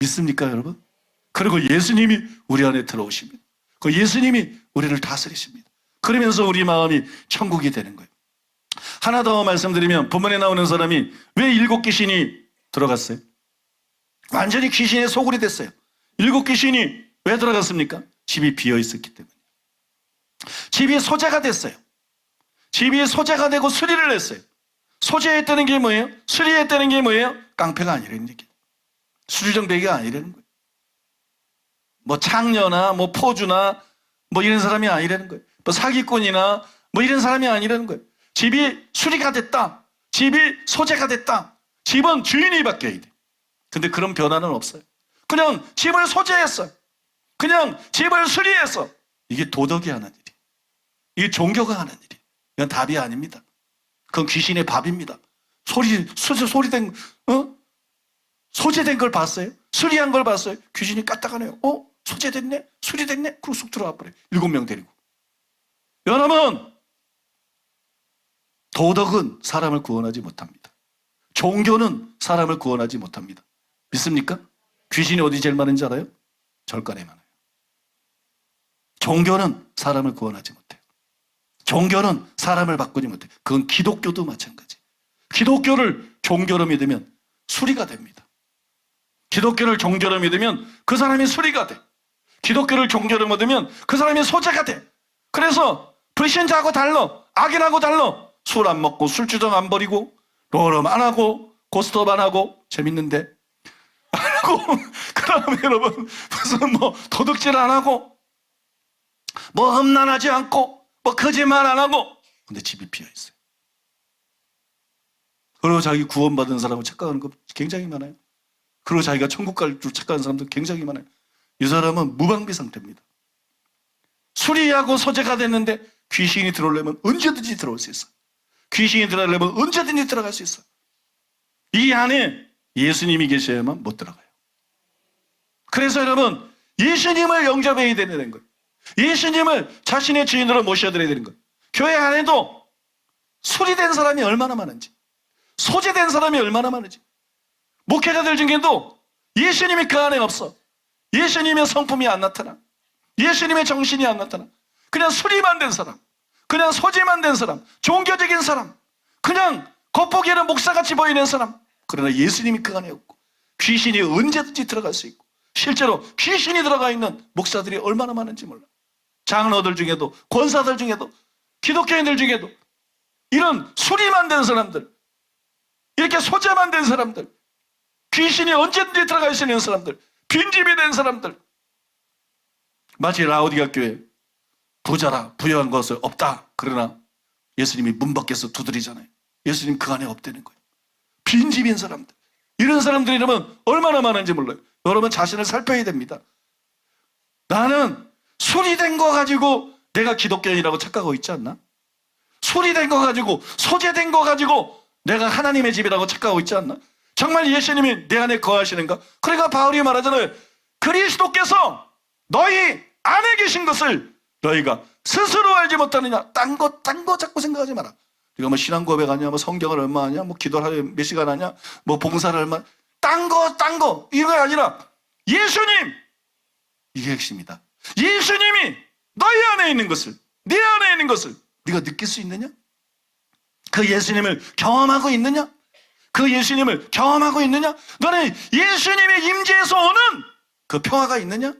믿습니까, 여러분? 그리고 예수님이 우리 안에 들어오십니다. 그 예수님이 우리를 다스리십니다. 그러면서 우리 마음이 천국이 되는 거예요. 하나 더 말씀드리면, 본문에 나오는 사람이 왜 7 귀신이 들어갔어요? 완전히 귀신의 소굴이 됐어요. 7 귀신이 왜 들어갔습니까? 집이 비어 있었기 때문에. 집이 소재가 됐어요. 집이 소재가 되고 수리를 했어요. 소재했다는 게 뭐예요? 수리했다는 게 뭐예요? 깡패가 아니라는 얘기예요. 수리정배기가 아니라는 거예요. 뭐 창녀나 뭐 포주나 뭐 이런 사람이 아니라는 거예요. 뭐 사기꾼이나 뭐 이런 사람이 아니라는 거예요. 집이 수리가 됐다. 집이 소재가 됐다. 집은 주인이 바뀌어야 돼. 근데 그런 변화는 없어요. 그냥 집을 소재했어. 그냥 집을 수리했어. 이게 도덕이 하는 일이에요. 이게 종교가 하는 일이에요. 이건 답이 아닙니다. 그건 귀신의 밥입니다. 소리된, 소재된 걸 봤어요? 수리한 걸 봤어요? 귀신이 까딱하네요. 소재됐네? 수리됐네? 그리고 쑥 들어와 버려요. 7명 데리고. 여러분, 도덕은 사람을 구원하지 못합니다. 종교는 사람을 구원하지 못합니다. 믿습니까? 귀신이 어디 제일 많은지 알아요? 절간에 많아요. 종교는 사람을 구원하지 못해요. 종교는 사람을 바꾸지 못해요. 그건 기독교도 마찬가지. 기독교를 종교로 믿으면 수리가 됩니다. 기독교를 종교로 믿으면 그 사람이 수리가 돼. 기독교를 종교로 믿으면 그 사람이 소재가 돼. 그래서 불신자하고 달라. 악인하고 달라. 술 안 먹고 술주정 안 버리고 로럼 안 하고 고스톱 안 하고 재밌는데 안 하고 그다음에 여러분 무슨 뭐 도둑질 안 하고 뭐 험난하지 않고 뭐 거짓말 안 하고 근데 집이 비어 있어요. 그리고 자기 구원받은 사람을 착각하는 거 굉장히 많아요. 그리고 자기가 천국 갈 줄 착각하는 사람도 굉장히 많아요. 이 사람은 무방비 상태입니다. 수리하고 소재가 됐는데 귀신이 들어오려면 언제든지 들어올 수 있어요. 귀신이 들어오려면 언제든지 들어갈 수 있어요. 이 안에 예수님이 계셔야만 못 들어가요. 그래서 여러분, 예수님을 영접해야 되는 거예요. 예수님을 자신의 주인으로 모셔드려야 되는 거예요. 교회 안에도 수리된 사람이 얼마나 많은지, 소재된 사람이 얼마나 많은지, 목회자들 중에도 예수님이 그 안에 없어. 예수님의 성품이 안 나타나. 예수님의 정신이 안 나타나. 그냥 수리만 된 사람, 그냥 소재만 된 사람, 종교적인 사람, 그냥 겉보기에는 목사같이 보이는 사람. 그러나 예수님이 그 안에 없고 귀신이 언제든지 들어갈 수 있고 실제로 귀신이 들어가 있는 목사들이 얼마나 많은지 몰라. 장로들 중에도, 권사들 중에도, 기독교인들 중에도 이런 수리만 된 사람들, 이렇게 소재만 된 사람들, 귀신이 언제든지 들어갈 수 있는 사람들, 빈집이 된 사람들. 마치 라오디가 교회 부자라 부유한 것은 없다. 그러나 예수님이 문 밖에서 두드리잖아요. 예수님 그 안에 없다는 거예요. 빈집인 사람들, 이런 사람들이 이러면 얼마나 많은지 몰라요. 여러분 자신을 살펴야 됩니다. 나는 수리된 거 가지고 내가 기독교인이라고 착각하고 있지 않나? 수리된 거 가지고, 소재된 거 가지고 내가 하나님의 집이라고 착각하고 있지 않나? 정말 예수님이 내 안에 거하시는가? 그러니까 바울이 말하잖아요. 그리스도께서 너희 안에 계신 것을 너희가 스스로 알지 못하느냐? 딴 거 자꾸 생각하지 마라. 네가 뭐 신앙 고백하냐, 뭐 성경을 얼마 하냐, 뭐 기도를 하루에 몇 시간 하냐, 뭐 봉사를 얼마, 딴 거 이거 아니라 예수님, 이게 핵심이다. 예수님이 너희 안에 있는 것을, 네 안에 있는 것을 네가 느낄 수 있느냐? 그 예수님을 경험하고 있느냐? 그 예수님을 경험하고 있느냐? 너는 예수님의 임재에서 오는 그 평화가 있느냐?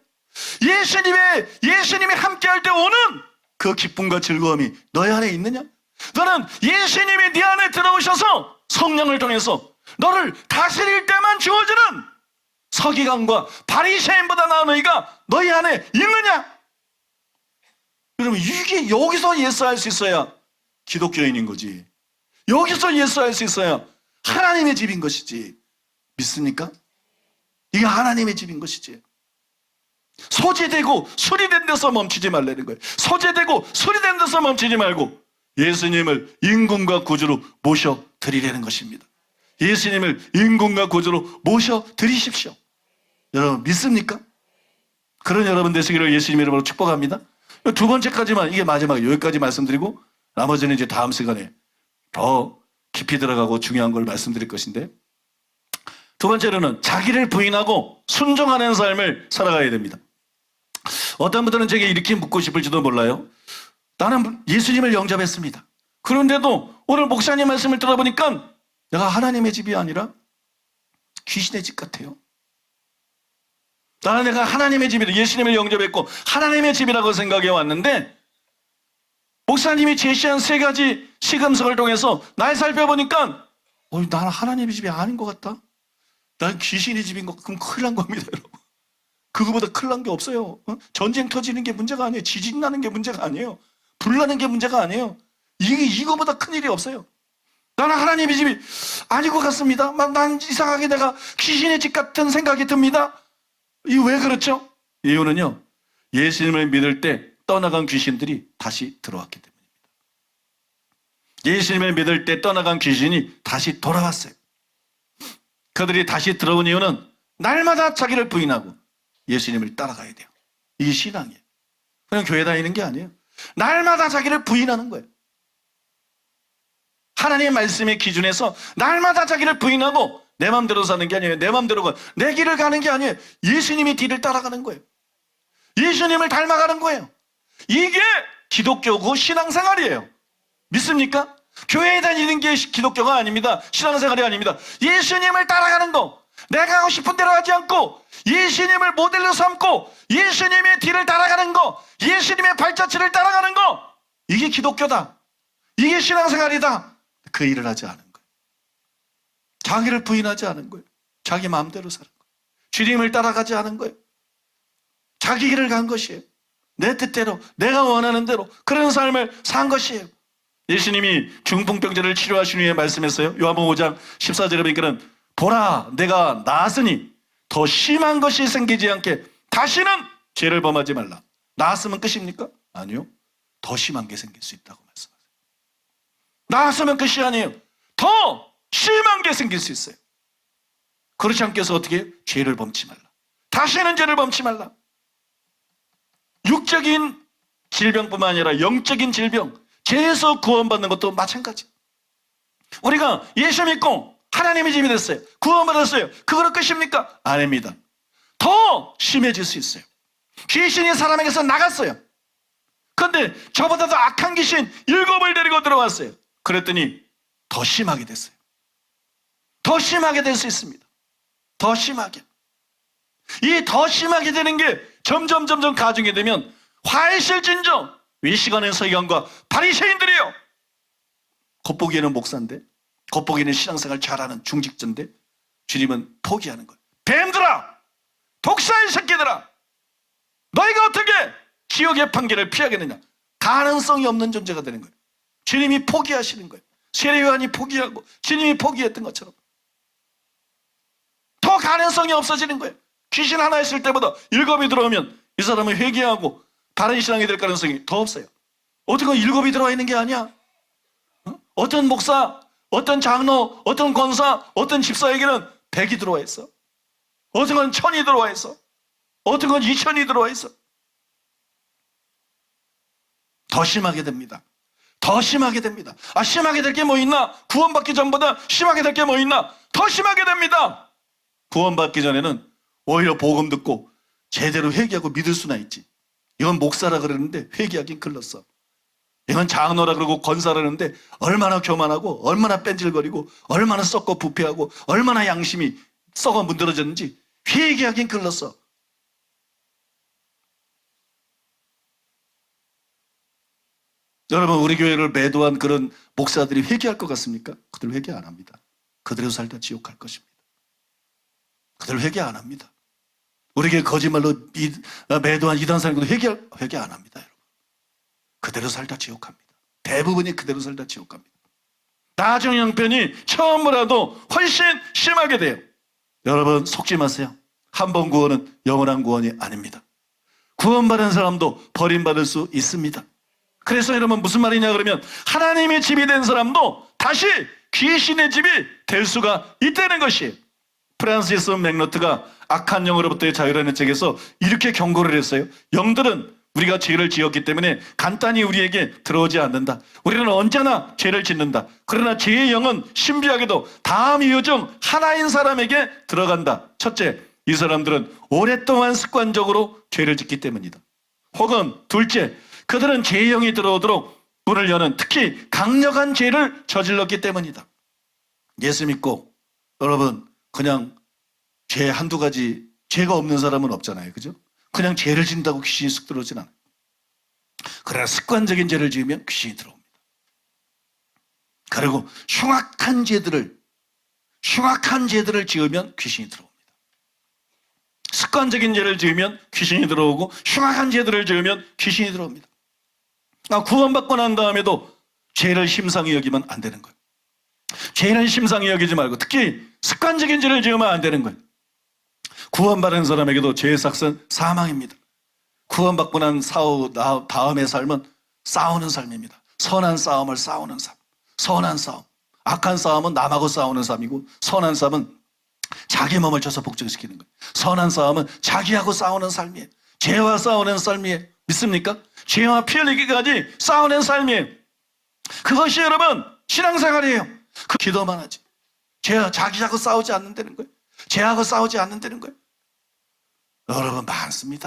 예수님이 함께할 때 오는 그 기쁨과 즐거움이 너희 안에 있느냐? 너는 예수님이 네 안에 들어오셔서 성령을 통해서 너를 다스릴 때만 주어지는 서기관과 바리새인보다 나은 의가 너희 안에 있느냐? 여러분, 이게 여기서 예수할 수 있어야 기독교인인 거지. 여기서 예수할 수 있어야 하나님의 집인 것이지. 믿습니까? 이게 하나님의 집인 것이지. 소재되고 수리된 데서 멈추지 말라는 거예요. 소재되고 수리된 데서 멈추지 말고 예수님을 임금과 구주로 모셔드리라는 것입니다. 예수님을 임금과 구주로 모셔드리십시오. 여러분 믿습니까? 그런 여러분 되시기를 예수님 이름으로 축복합니다. 두 번째까지만, 이게 마지막, 여기까지 말씀드리고 나머지는 이제 다음 시간에 더 깊이 들어가고 중요한 걸 말씀드릴 것인데, 두 번째로는 자기를 부인하고 순종하는 삶을 살아가야 됩니다. 어떤 분들은 제게 이렇게 묻고 싶을지도 몰라요. 나는 예수님을 영접했습니다. 그런데도 오늘 목사님 말씀을 들어보니까 내가 하나님의 집이 아니라 귀신의 집 같아요. 나는 내가 하나님의 집이라, 예수님을 영접했고 하나님의 집이라고 생각해 왔는데 목사님이 제시한 세 가지 시금석을 통해서 날 살펴보니까 나는 하나님의 집이 아닌 것 같다. 난 귀신의 집인 것 같으면 큰일 난 겁니다, 여러분. 그거보다 큰일 난 게 없어요. 전쟁 터지는 게 문제가 아니에요. 지진 나는 게 문제가 아니에요. 불 나는 게 문제가 아니에요. 이거보다 큰일이 없어요. 나는 하나님의 집이 아닌 것 같습니다. 난 이상하게 내가 귀신의 집 같은 생각이 듭니다. 이 왜 그렇죠? 이유는요, 예수님을 믿을 때 떠나간 귀신들이 다시 들어왔기 때문입니다. 예수님을 믿을 때 떠나간 귀신이 다시 돌아왔어요. 그들이 다시 들어온 이유는 날마다 자기를 부인하고 예수님을 따라가야 돼요. 이게 신앙이에요. 그냥 교회 다니는 게 아니에요. 날마다 자기를 부인하는 거예요. 하나님의 말씀의 기준에서 날마다 자기를 부인하고 내 마음대로 사는 게 아니에요. 내 마음대로 내 길을 가는 게 아니에요. 예수님이 뒤를 따라가는 거예요. 예수님을 닮아가는 거예요. 이게 기독교고 신앙생활이에요. 믿습니까? 교회에 다니는 게 기독교가 아닙니다. 신앙생활이 아닙니다. 예수님을 따라가는 거, 내가 하고 싶은 대로 하지 않고 예수님을 모델로 삼고 예수님의 뒤를 따라가는 거, 예수님의 발자취를 따라가는 거, 이게 기독교다. 이게 신앙생활이다. 그 일을 하지 않은 거예요. 자기를 부인하지 않은 거예요. 자기 마음대로 사는 거예요. 주님을 따라가지 않은 거예요. 자기 길을 간 것이에요. 내 뜻대로, 내가 원하는 대로 그런 삶을 산 것이에요. 예수님이 중풍병자를 치료하신 후에 말씀했어요. 요한복음 5장 14절에 보니까는 보라, 내가 나았으니 더 심한 것이 생기지 않게 다시는 죄를 범하지 말라. 나았으면 끝입니까? 아니요. 더 심한 게 생길 수 있다고 말씀하세요. 나았으면 끝이 아니에요. 더 심한 게 생길 수 있어요. 그렇지 않게 해서 어떻게 해요? 죄를 범치 말라. 다시는 죄를 범치 말라. 육적인 질병뿐만 아니라 영적인 질병, 죄에서 구원받는 것도 마찬가지. 우리가 예수 믿고 하나님의 집이 됐어요. 구원받았어요. 그거는 끝입니까? 아닙니다. 더 심해질 수 있어요. 귀신이 사람에게서 나갔어요. 그런데 저보다 더 악한 귀신 7을 데리고 들어왔어요. 그랬더니 더 심하게 됐어요. 더 심하게 될 수 있습니다. 더 심하게. 이 더 심하게 되는 게 점점 가중이 되면 화해실진정 외시간의 서기관과 바리새인들이에요. 겉보기에는 목사인데, 겉보기에는 신앙생활 잘하는 중직자인데 주님은 포기하는 거예요. 뱀들아, 독사의 새끼들아, 너희가 어떻게 지옥의 판결을 피하겠느냐. 가능성이 없는 존재가 되는 거예요. 주님이 포기하시는 거예요. 세례요한이 포기하고 주님이 포기했던 것처럼 더 가능성이 없어지는 거예요. 귀신 하나 있을 때보다 7이 들어오면 이 사람은 회개하고 다른 신앙이 될 가능성이 더 없어요. 어떻게 7이 들어와 있는 게 아니야. 어떤 목사, 어떤 장로, 어떤 권사, 어떤 집사에게는 100이 들어와 있어. 어떤 건 1000이 들어와 있어. 어떤 건 2000이 들어와 있어. 더 심하게 됩니다. 더 심하게 됩니다. 심하게 될 게 뭐 있나? 구원받기 전보다 심하게 될 게 뭐 있나? 더 심하게 됩니다. 구원받기 전에는 오히려 복음 듣고 제대로 회개하고 믿을 수나 있지. 이건 목사라 그러는데 회개하긴 글렀어. 이건 장로라 그러고 권사라 그러는데 얼마나 교만하고 얼마나 뺀질거리고 얼마나 썩고 부패하고 얼마나 양심이 썩어 문드러졌는지 회개하긴 글렀어. 여러분, 우리 교회를 매도한 그런 목사들이 회개할 것 같습니까? 그들 회개 안 합니다. 그대로 살다 지옥 갈 것입니다. 그들 회개 안 합니다. 우리 교회 거짓말로 매도한 이단사님도 회개 안 합니다. 여러분, 그대로 살다 지옥 갑니다. 대부분이 그대로 살다 지옥 갑니다. 나중 형편이 처음보다도 훨씬 심하게 돼요. 여러분, 속지 마세요. 한 번 구원은 영원한 구원이 아닙니다. 구원받은 사람도 버림받을 수 있습니다. 그래서 여러분, 무슨 말이냐 그러면 하나님의 집이 된 사람도 다시 귀신의 집이 될 수가 있다는 것이에요. 프란시스 맥노트가 악한 영으로부터의 자유라는 책에서 이렇게 경고를 했어요. 영들은 우리가 죄를 지었기 때문에 간단히 우리에게 들어오지 않는다. 우리는 언제나 죄를 짓는다. 그러나 죄의 영은 신비하게도 다음 이유 중 하나인 사람에게 들어간다. 첫째, 이 사람들은 오랫동안 습관적으로 죄를 짓기 때문이다. 혹은 둘째, 그들은 죄의 영이 들어오도록 문을 여는 특히 강력한 죄를 저질렀기 때문이다. 예수 믿고 여러분 그냥 죄 한두 가지, 죄가 없는 사람은 없잖아요. 그죠? 그냥 죄를 짓는다고 귀신이 쑥 들어오진 않아요. 그러나 습관적인 죄를 지으면 귀신이 들어옵니다. 그리고 흉악한 죄들을 지으면 귀신이 들어옵니다. 습관적인 죄를 지으면 귀신이 들어오고 흉악한 죄들을 지으면 귀신이 들어옵니다. 구원받고 난 다음에도 죄를 심상히 여기면 안 되는 거예요. 죄는 심상히 여기지 말고 특히 습관적인 죄를 지으면 안 되는 거예요. 구원받은 사람에게도 죄의 삭은 사망입니다. 구원받고 난 다음의 삶은 싸우는 삶입니다. 선한 싸움을 싸우는 삶. 선한 싸움. 악한 싸움은 남하고 싸우는 삶이고 선한 싸움은 자기 몸을 쳐서 복종시키는 거예요. 선한 싸움은 자기하고 싸우는 삶이에요. 죄와 싸우는 삶이에요. 믿습니까? 죄와 피 흘리기까지 싸우는 삶이에요. 그것이 여러분 신앙생활이에요. 그 기도만 하지. 죄와 자기하고 싸우지 않는다는 거예요. 죄하고 싸우지 않는다는 거예요. 여러분 많습니다.